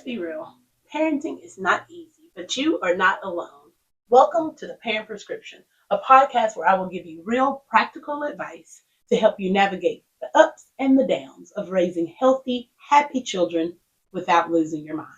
be real. Parenting is not easy, but you are not alone. Welcome to the Parent Prescription, a podcast where I will give you real practical advice to help you navigate the ups and the downs of raising healthy, happy children without losing your mind.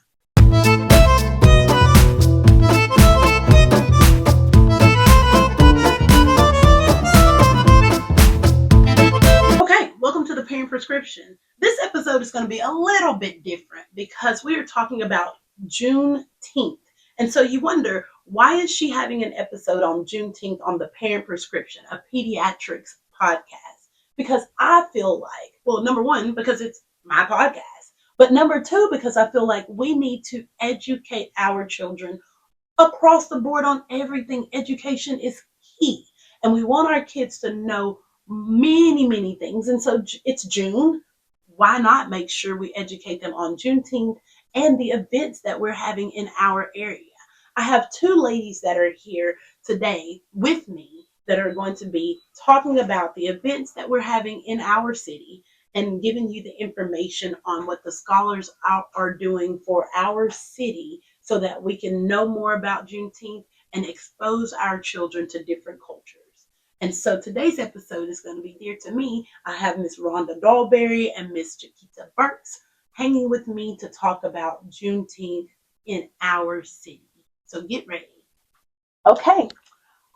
Okay, welcome to the Parent Prescription. This episode is going to be a little bit different because we are talking about Juneteenth. And so you wonder, why is she having an episode on Juneteenth on the Parent Prescription, a pediatrics podcast? Because I feel like, well, number one, because it's my podcast, but number two, because I feel like we need to educate our children across the board on everything. Education is key. And we want our kids to know many things. And so it's June. Why not make sure we educate them on Juneteenth and the events that we're having in our area? I have two ladies that are here today with me that are going to be talking about the events that we're having in our city and giving you the information on what the scholars are doing for our city so that we can know more about Juneteenth and expose our children to different cultures. And so today's episode is going to be dear to me. I have Miss Rhonda Dahlberry and Miss Chiquita Burks hanging with me to talk about Juneteenth in our city. So get ready. Okay.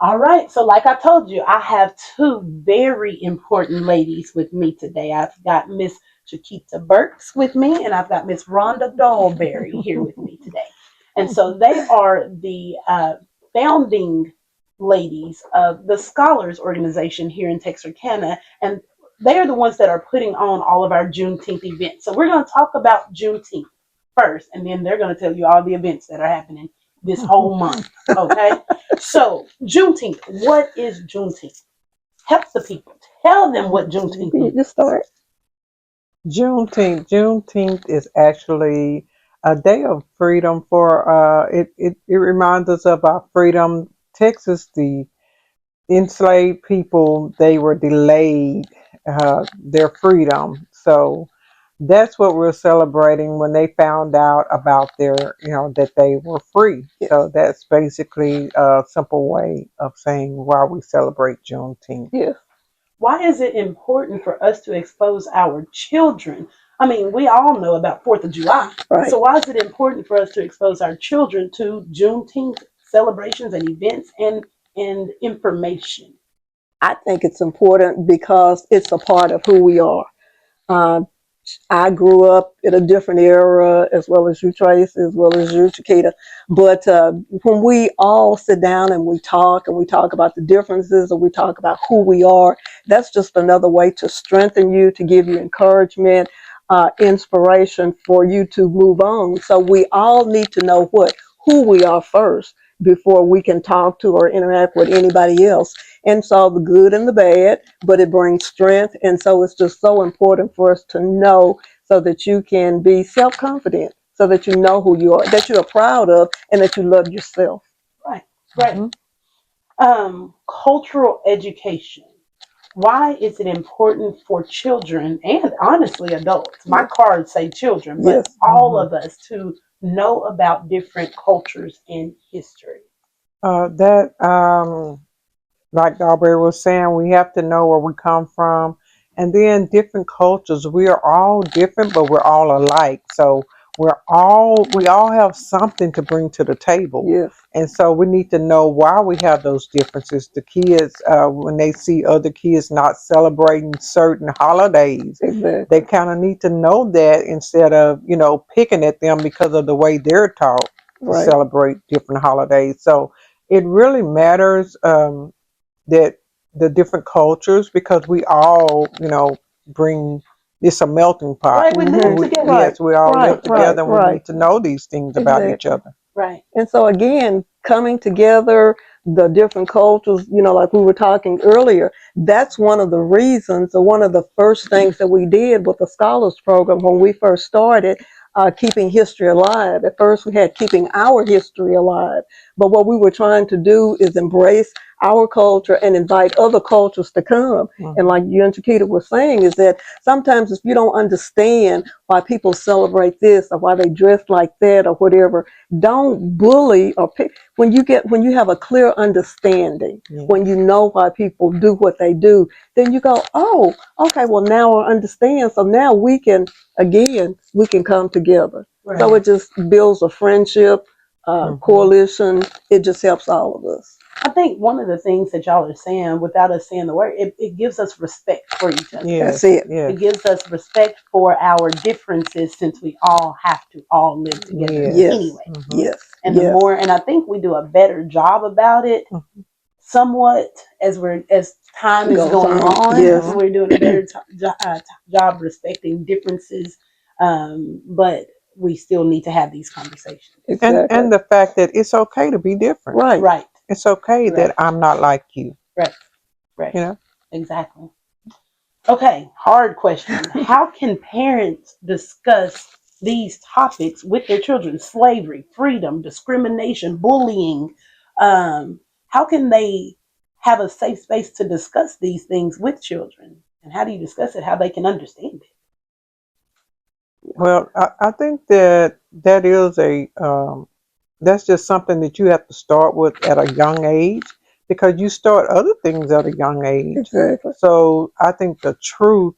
All right. So like I told you, I have two very important ladies with me today. I've got Miss Chiquita Burks with me, and I've got Miss Rhonda Dahlberry here with me today. And so they are the founding ladies of the Scholars Organization here in Texarkana, and they are the ones that are putting on all of our Juneteenth events. So we're going to talk about Juneteenth first, and then they're going to tell you all the events that are happening this whole month. Okay? So Juneteenth, what is Juneteenth? Help the people. Tell them what Juneteenth is. You start. Juneteenth is actually a day of freedom for it reminds us of our freedom. Texas, the enslaved people, they were delayed their freedom. So that's what we're celebrating when they found out about that they were free. So that's basically a simple way of saying why we celebrate Juneteenth. Yes. Why is it important for us to expose our children? I mean, we all know about 4th of July. Right. So why is it important for us to expose our children to Juneteenth celebrations and events and information? I think it's important because it's a part of who we are. I grew up in a different era, as well as you, Trace, as well as you, Chiquita. But when we all sit down and we talk about the differences, and we talk about who we are, that's just another way to strengthen you, to give you encouragement, inspiration for you to move on. So we all need to know who we are first before we can talk to or interact with anybody else. And so the good and the bad, but it brings strength. And so it's just so important for us to know so that you can be self-confident, so that you know who you are, that you are proud of, and that you love yourself. Right. Cultural education. Why is it important for children and honestly adults? My cards say children, but Yes. all of us to know about different cultures and history. Like Aubrey was saying, we have to know where we come from. And then different cultures, we are all different, but we're all alike. So we all have something to bring to the table. Yes. And so we need to know why we have those differences. The kids, when they see other kids not celebrating certain holidays, Exactly. they kind of need to know that instead of, picking at them because of the way they're taught to celebrate different holidays. So it really matters that the different cultures, because we all, bring, it's a melting pot. Right, we live together. Yes, we all live together, and we need to know these things about each other. Right. And so again, coming together, the different cultures, like we were talking earlier, that's one of the reasons, or one of the first things that we did with the Scholars Program when we first started, keeping history alive. At first we had keeping our history alive, but what we were trying to do is embrace our culture and invite other cultures to come. And like you and Chiquita were saying, is that sometimes if you don't understand why people celebrate this or why they dress like that or whatever, don't bully or pick. When you have a clear understanding, when you know why people do what they do, then you go, oh, okay, well now I understand. So now we can come together. Right. So it just builds a friendship, coalition. It just helps all of us. I think one of the things that y'all are saying, without us saying the word, it gives us respect for each other. Yes, That's it. yes. It gives us respect for our differences, since we all have to all live together anyway. Yes. And the more, and I think we do a better job about it, somewhat, as time is going on. Yes. We're doing a better job respecting differences, but we still need to have these conversations. Exactly. And the fact that it's okay to be different. Right. Right. It's okay that I'm not like you. Right. Right. You know? Exactly. Okay, hard question. How can parents discuss these topics with their children? Slavery, freedom, discrimination, bullying. How can they have a safe space to discuss these things with children? And how do you discuss it? How they can understand it? Well, I think that is that's just something that you have to start with at a young age, because you start other things at a young age. Exactly. So I think the truth,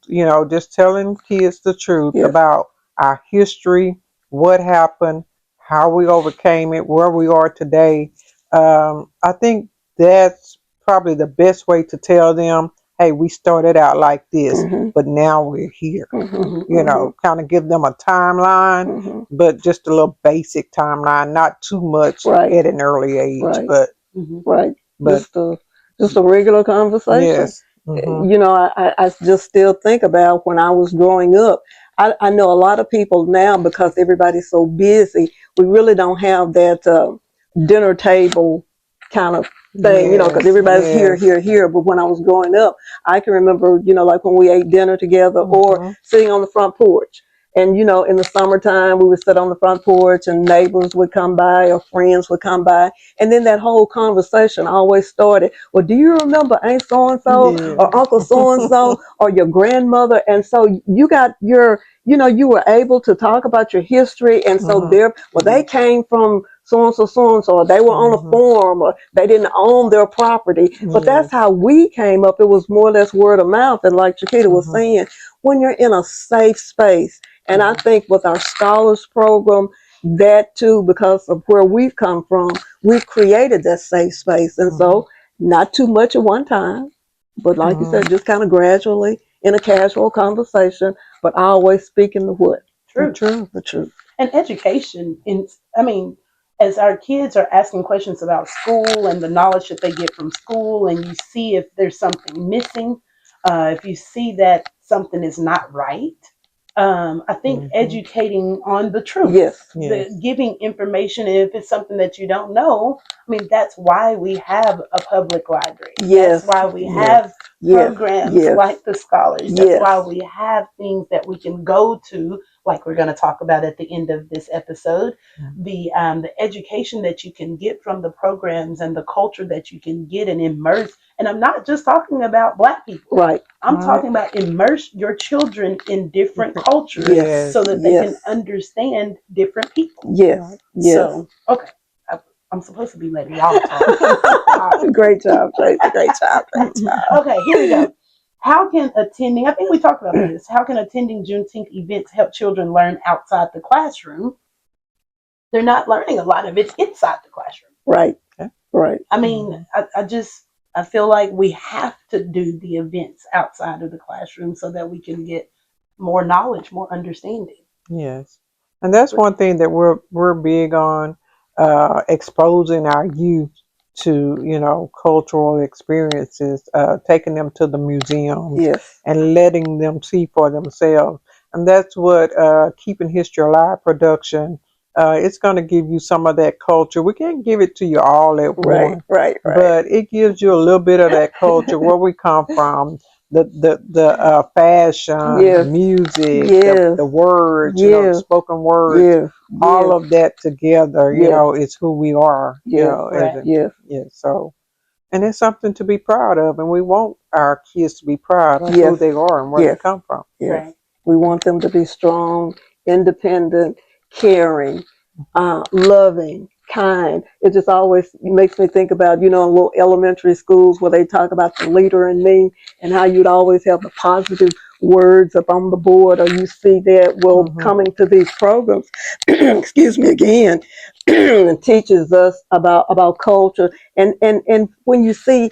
just telling kids the truth about our history, what happened, how we overcame it, where we are today. I think that's probably the best way to tell them, hey, we started out like this, but now we're here. Kind of give them a timeline, but just a little basic timeline, not too much at an early age. But just a regular conversation. Yes. I just still think about when I was growing up. I know a lot of people now, because everybody's so busy, we really don't have that dinner table kind of thing, because everybody's here. But when I was growing up, I can remember, like when we ate dinner together or sitting on the front porch. And, in the summertime, we would sit on the front porch and neighbors would come by or friends would come by. And then that whole conversation always started, well, do you remember Aunt so-and-so or Uncle so-and-so or your grandmother? And so you got you were able to talk about your history. And so they came from so-and-so, or they were on a farm, or they didn't own their property. But that's how we came up. It was more or less word of mouth. And like Chiquita was saying, when you're in a safe space, and I think with our scholars program, that too, because of where we've come from, we've created that safe space. And so not too much at one time, but like you said, just kind of gradually in a casual conversation, but always speaking the what? True. The truth. And education, as our kids are asking questions about school and the knowledge that they get from school, and you see if there's something missing, if you see that something is not right, I think educating on the truth, giving information, if it's something that you don't know, that's why we have a public library. That's why we have programs like the Scholars. That's why we have things that we can go to, like we're going to talk about at the end of this episode. The education that you can get from the programs and the culture that you can get and immerse. And I'm not just talking about Black people. Right. I'm talking about immerse your children in different cultures so that they can understand different people. Yes. So, okay. I'm supposed to be letting y'all talk. Great job, Tracy. Great job. Okay, here we go. How can attending, I think we talked about this, how can attending Juneteenth events help children learn outside the classroom? They're not learning a lot of it inside the classroom. Right. Right. I feel like we have to do the events outside of the classroom so that we can get more knowledge, more understanding. Yes. And that's one thing that we're big on, exposing our youth to, cultural experiences, taking them to the museums and letting them see for themselves. And that's what Keeping History Alive production, it's going to give you some of that culture. We can't give it to you all at once, but it gives you a little bit of that culture, where we come from, the fashion, music, the words, spoken words, all of that together, is who we are. So And it's something to be proud of, and we want our kids to be proud of who Yes. they are and where they Yes. come from. Yes. Right. We want them to be strong, independent, caring, loving, kind. It just always makes me think about, in little elementary schools where they talk about the leader in me and how you'd always have the positive words up on the board, or you see that. Well, coming to these programs, excuse me again, teaches us about culture. And when you see,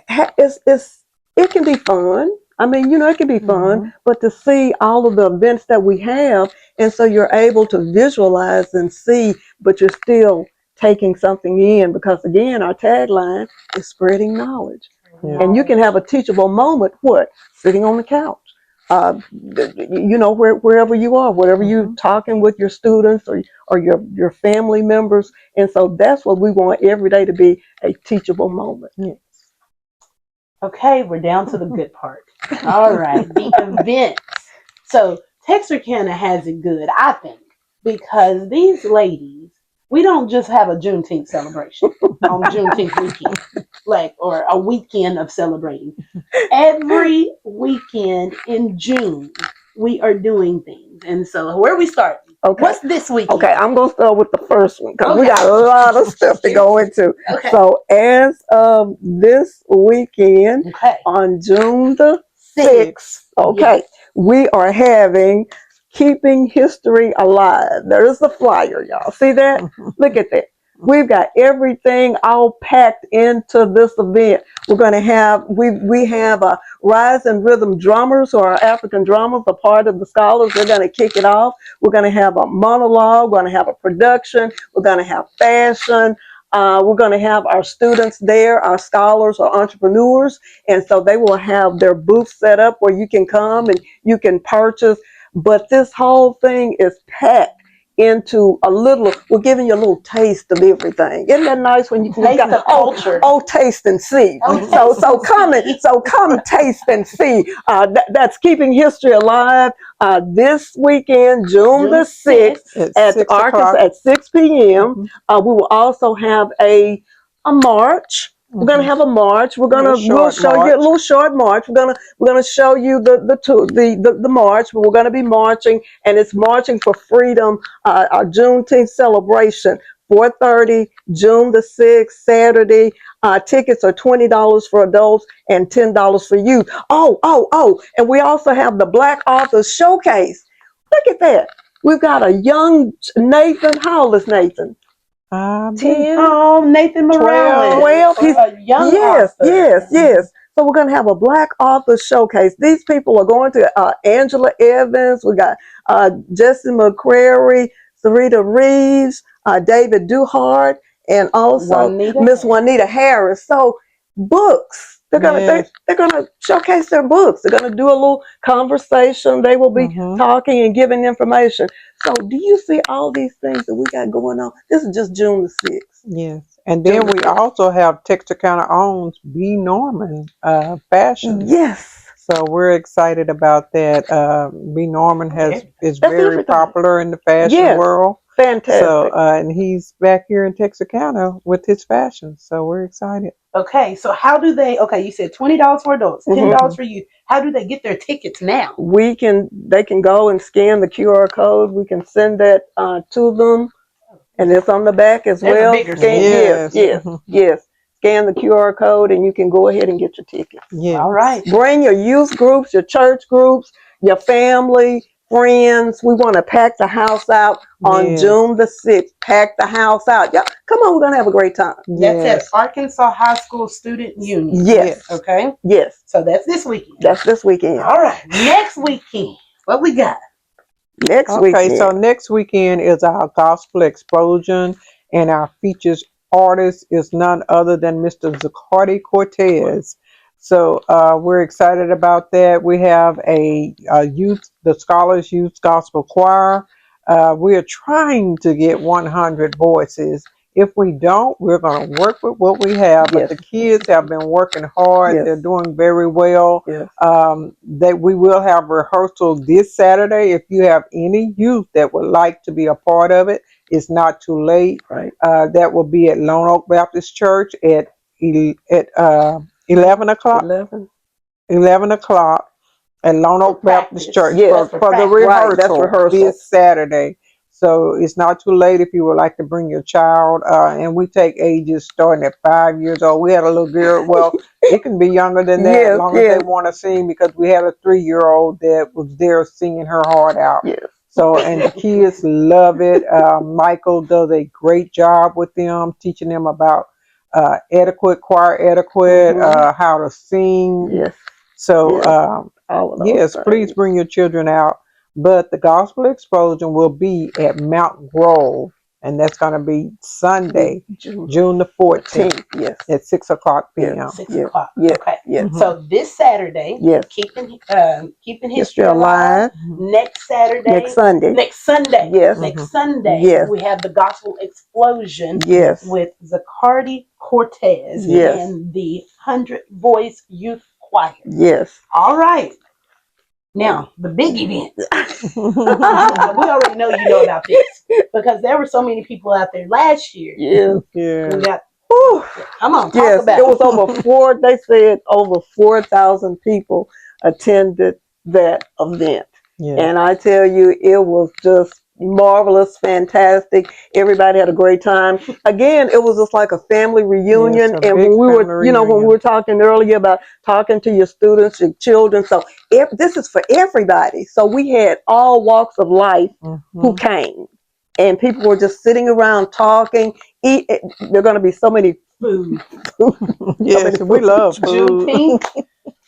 it can be fun. I mean, it can be fun, but to see all of the events that we have, and so you're able to visualize and see, but you're still taking something in, because again, our tagline is spreading knowledge. Yeah. And you can have a teachable moment, sitting on the couch, wherever you are, whatever you're talking with your students or your family members. And so that's what we want every day to be, a teachable moment. Yeah. Okay, we're down to the good part. All right, the events. So Texarkana has it good, I think, because these ladies, we don't just have a Juneteenth celebration on Juneteenth weekend, or a weekend of celebrating. Every weekend in June, we are doing things. And so where are we starting? Okay. What's this weekend? Okay, I'm going to start with the first one because we got a lot of stuff to go into. Okay. So as of this weekend, on June the 6th, we are having Keeping History Alive. There's the flyer, y'all. See that? Look at that. We've got everything all packed into this event. We're going to have, we have a Rise and Rhythm drummers, or our African drummers, a part of the scholars. They're going to kick it off. We're going to have a monologue. We're going to have a production. We're going to have fashion. We're going to have our students there, our scholars or entrepreneurs. And so they will have their booth set up where you can come and you can purchase. But this whole thing is packed into we're giving you a little taste of everything. Isn't that nice when you can taste the culture? Taste and see. Oh, come taste and see. That's Keeping History Alive this weekend, June the 6th at 6 Arkansas at 6 p.m. We will also have a march. We're gonna have a march. We'll show you a little short march. We're gonna show you the march. We're gonna be marching, and it's Marching for Freedom, our Juneteenth celebration. 4:30, June the 6th, Saturday. Tickets are $20 for adults and $10 for youth. Oh, and we also have the Black Authors Showcase. Look at that. We've got a young Nathan. How old is Nathan? 10. Oh, Nathan Morales. 12. He's a young author. Yes. So we're going to have a Black Author Showcase. These people are going to Angela Evans. We got Jesse McCrary, Sarita Reeves, David Duhart, and also Miss Juanita Harris. So books. They're gonna showcase their books. They're gonna do a little conversation. They will be talking and giving information. So do you see all these things that we got going on? This is just June the 6th. Yes. And then we also have Texarkana owns B. Norman Fashion. Yes. So we're excited about that. B. Norman is very popular in the fashion world. Fantastic. So and he's back here in Texarkana with his fashion. So we're excited. Okay, so how do they? Okay, you said $20 for adults, $10 for youth. How do they get their tickets now? They can go and scan the QR code. We can send that to them, and it's on the back as well. Yes. Scan the QR code, and you can go ahead and get your tickets. Yeah. All right. Bring your youth groups, your church groups, your family, friends. We want to pack the house out on June the 6th. Pack the house out. Y'all, come on, we're going to have a great time. That's at Arkansas High School Student Union. Yes. Okay. Yes. So that's this weekend. That's this weekend. All right. Next weekend, what we got? Next weekend. So next weekend is our Gospel Explosion, and our features artist is none other than Mr. Zacardi Cortez. So we're excited about that. We have the Scholars Youth Gospel Choir. We are trying to get 100 voices. If we don't, we're going to work with what we have. But the kids have been working hard. They're doing very well. We will have rehearsal this Saturday. If you have any youth that would like to be a part of it, it's not too late. Right. That will be at Lone Oak Baptist Church at at 11 o'clock. 11. 11 o'clock at Lone For Oak Baptist practice. Church Yes. for the practice. Right, that's rehearsal rehearsal. this Saturday. So it's not too late if you would like to bring your child. And we take ages starting at 5 years old. We had a little girl. Well, it can be younger than that, as Yes, long as yes, they want to sing. Because we had a 3-year-old that was there singing her heart out. yes. So, and the kids love it. Michael does a great job with them, teaching them about choir etiquette, Mhm. how to sing. Yes, So, yes. All of those yes, please things. bring your children out. But the gospel explosion will be at Mount Grove, and that's going to be Sunday, June June the 14th 10th. Yes, at 6 o'clock yes, p.m. Six yes, o'clock. yes, Okay. yes, Mhm. So this Saturday, yes. keeping history History alive. alive. Next Saturday, Next Sunday. next Sunday, Yes, next Mhm. Sunday, yes, we have the gospel explosion yes, with Zacardi Cortez yes, and the 100 Voice Youth Choir. yes. All right. Now, the big event. Now, we already know you know about this because there were so many people out there last year. Yes. Yeah. We got, Whew. come on, talk Yes, about it was over four. They said over 4,000 people attended that event, Yeah. and I tell you, it was just marvelous, fantastic. Everybody had a great time. Again, it was just like a family reunion. Yes, a And big when we were, family when we reunion. were talking earlier about talking to your students, your children, so this is for everybody. So we had all walks of life who Mhm. came. And people were just sitting around talking. There are going to be so many food. Yes, we love food. Juneteenth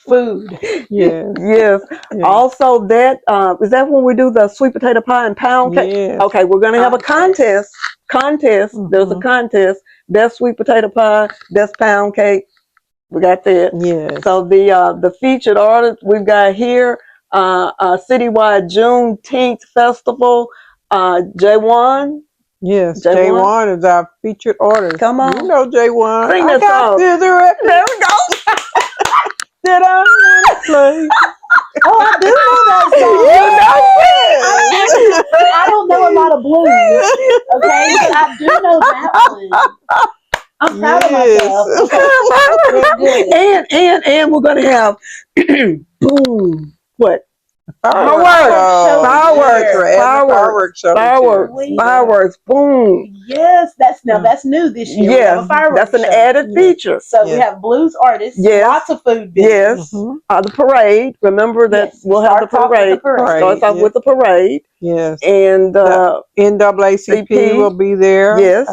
food. Yes, Yes. yes, Also, that is that when we do the sweet potato pie and pound cake. yes. Okay, we're going to have a Contest. Contest. There's a Mhm. contest. Best sweet potato pie. Best pound cake. We got that. Yes. So the featured artists we've got here, citywide Juneteenth festival. J1. Yes, J1. J1 is our featured artist. Come You on. know J1. Sing I that got song. cigarettes There we go. that I want to play. Oh, I do know that You song. know it. I don't know a lot of blues, okay, but I do know that one. I'm proud of myself. Okay, very good. And we're gonna have boom. What? Fireworks show. Fireworks. Yes, we're adding a fireworks show this year. Fireworks. Sweet. Fireworks. Boom. Yes, that's new this year. We have a Yes, fireworks that's an show. added Yes. feature. So we Yes. have blues artists, Yes. lots of food Yes. vendors. Mhm. The parade. Remember that Yes, we'll have the starts off with the parade. parade. Starts off Yes. with the parade. Yes. And The NAACP CP. will be there. Yes.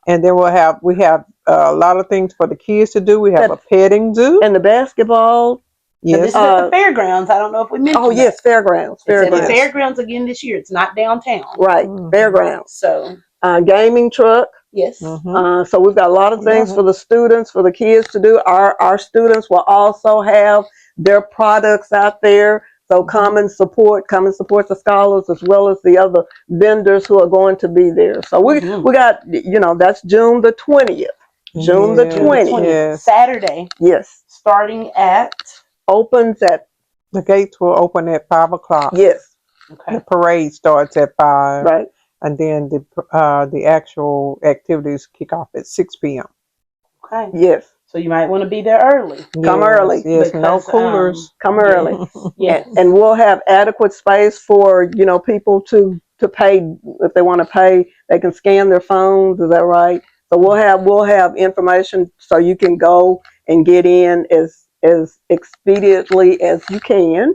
And then we have a lot of things for the kids to do. We have a petting zoo. And the basketball. And this Yes. is at the fairgrounds. I don't know if we mentioned Oh yes, that. fairgrounds. It's at the Fairgrounds. fairgrounds again this year. It's not downtown. Right. Mhm. Fairgrounds. So, Gaming truck. yes. Mhm. So we've got a lot of things for the students, for the kids to do. Our students will also have their products out there. So come and support the scholars as well as the other vendors who are going to be there. So we got, that's June the 20th. June the Yes. June the 20th. 20th, Yes. Saturday, Yes. starting at, Opens at, The gates will open at 5 o'clock. yes, okay. The parade starts at 5, right. and then the actual activities kick off at 6 p.m. Okay. Yes. So you might want to be there early. Come Yes, early. Yes, no Because, coolers. Come yes. early. Yes. And we'll have adequate space for, people to pay. If they want to pay, they can scan their phones. Is that right? So we'll have information so you can go and get in as expediently as you can.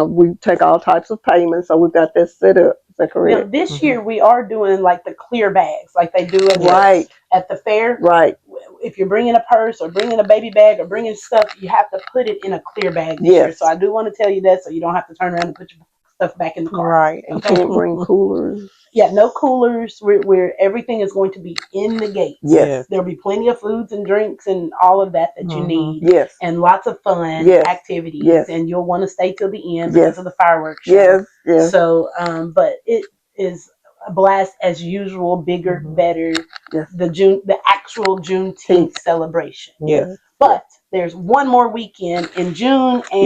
We take all types of payments, so we've got this set up. Is that Now, correct? this year we are doing like the clear bags, like they do Right. at the fair. Right. If you're bringing a purse or bringing a baby bag or bringing stuff, you have to put it in a clear bag this year. Yes. So I do want to tell you that, so you don't have to turn around and put your stuff back in the car. Right. You can't bring coolers. Yeah, no coolers. We're everything is going to be in the gate. Yes. There'll be plenty of foods and drinks and all of that you need. Yes. And lots of fun Yes. activities. Yes. And you'll want to stay till the end Yes. because of the fireworks show. Yes. Yes. So, but it is a blast as usual, bigger, better. Yes. The actual Juneteenth celebration. Yes. But there's one more weekend in June, and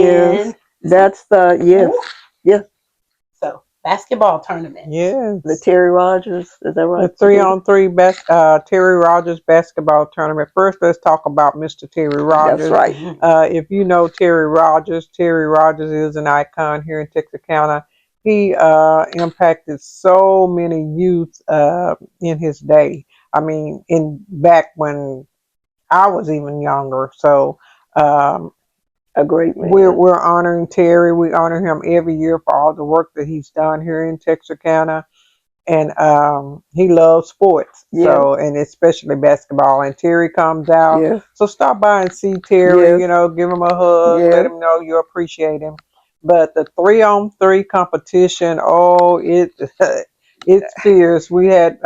Yes. That's the yes. Ooh. Yes. So basketball tournament. Yes. The Terry Rogers, is that right? The 3-on-3 Terry Rogers basketball tournament. First, let's talk about Mr. Terry Rogers. That's right. If you know Terry Rogers is an icon here in Texarkana. He impacted so many youth in his day. I mean, in back when I was even younger. So A great man. we're honoring Terry. We honor him every year for all the work that he's done here in Texarkana. And he loves sports, Yeah. so, and especially basketball. And Terry comes out, Yes. so stop by and see Terry. Yes. You know, give him a hug, Yes. let him know you appreciate him. But the 3-on-3 competition, oh, it's fierce. We had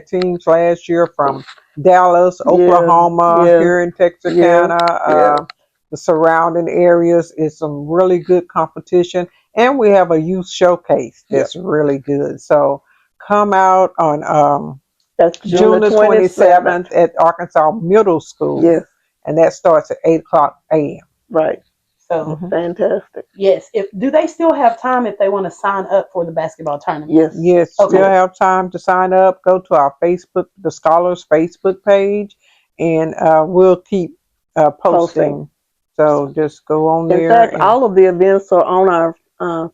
teams last year from Dallas, Yeah. Oklahoma, Yeah. here in Texarkana, Yeah. the surrounding areas. It's some really good competition, and we have a youth showcase that's really good. So come out on That's June the 27th at Arkansas Middle School. Yes. And that starts at 8:00 a.m. Right. So Fantastic. yes, do they still have time if they want to sign up for the basketball tournament? Yes. Yes, Okay. still have time to sign up. Go to our Facebook, the Scholars Facebook page, and we'll keep posting. So just go on In there. fact, and all of the events are on our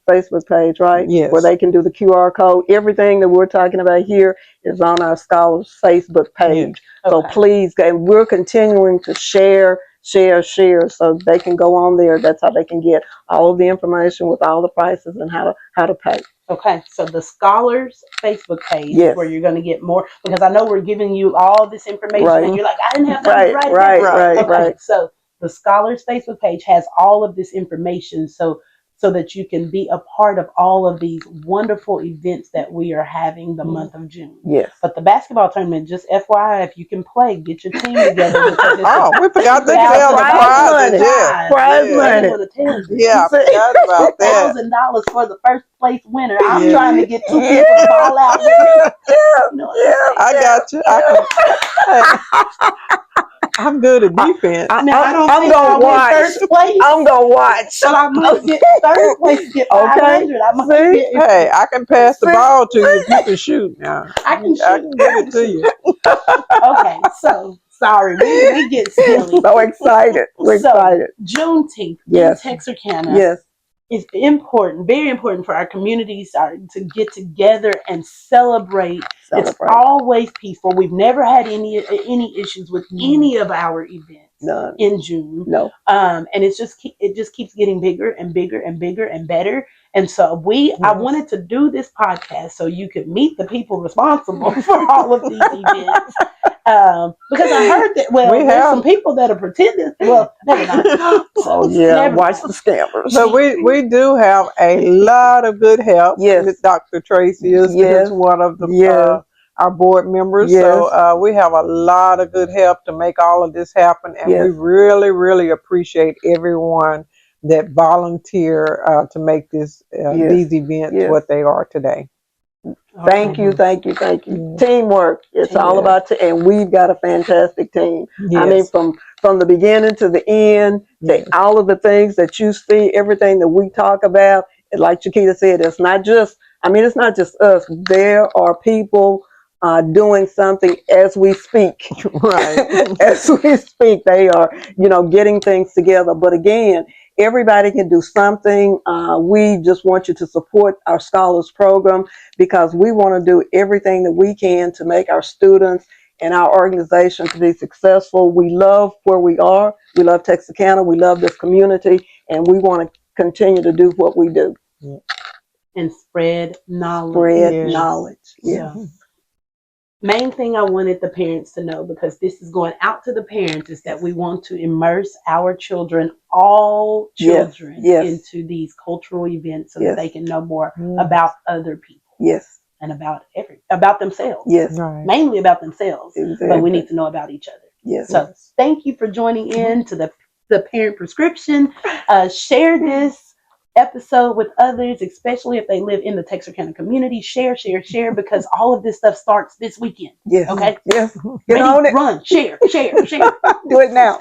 Facebook page, right? Yes. Where they can do the QR code. Everything that we're talking about here is on our Scholars Facebook page. So Okay. please, and we're continuing to share, so they can go on there. That's how they can get all of the information with all the prices and how to pay. Okay, so the Scholars Facebook page is Yes. where you're going to get more, because I know we're giving you all this information Right. and you're like, I didn't have time to write it down. Right. Okay, so the Scholars Facebook page has all of this information so that you can be a part of all of these wonderful events that we are having the month of June. Yes. But the basketball tournament, just FYI, if you can play, get your team together. Because it's we forgot to $2,000 tell the prizes. Yeah. Prize Yeah. money. I didn't want to tell you. Yeah, I forgot about that. $1,000 for the first place winner. I'm Yeah. trying to get 2 people to ball out. You know what I'm saying? I got you. I'm good at defense. Now, I don't I'm think gonna I'll win watch. first place, I'm gonna watch. but I might get third place, get 500. I might See? get. Hey, I can pass the ball to you if you can shoot. Now I can I shoot. can give it to you. Okay, so sorry, we get silly. So excited. We're excited. Juneteenth Yes. in Texarkana. Yes. It's important, very important for our communities to get together and celebrate. It's always peaceful. We've never had any issues with any of our events in June. No. And it just keeps getting bigger and bigger and bigger and better. And so I wanted to do this podcast so you could meet the people responsible for all of these events. Because I heard that there's some people that are pretending. Well, never mind. Watch the scammers. But we do have a lot of good help. Yes. Dr. Tracy is one of the our board members. Yes. So we have a lot of good help to make all of this happen, and we really, really appreciate everyone that volunteer to make these events what they are today. Thank you. Teamwork. It's all about and we've got a fantastic team. Yes. I mean, from the beginning to the end, all of the things that you see, everything that we talk about, like Chiquita said, it's not just us. There are people doing something as we speak. Right. As we speak, they are, getting things together. But again, everybody can do something. We just want you to support our Scholars Program because we want to do everything that we can to make our students and our organization to be successful. We love where we are. We love Texarkana. We love this community, and we want to continue to do what we do. And spread knowledge. Spread knowledge. Yeah. Main thing I wanted the parents to know, because this is going out to the parents, is that we want to immerse our children, all children, into these cultural events so that they can know more about other people. Yes. And about themselves. Yes. Right. Mainly about themselves. Exactly. But we need to know about each other. Yes. So thank you for joining in to the Parent Prescription. Share this episode with others, especially if they live in the Texarkana community. Share, because all of this stuff starts this weekend. Yes. Okay? Yes. Ready, run, share. Do it now.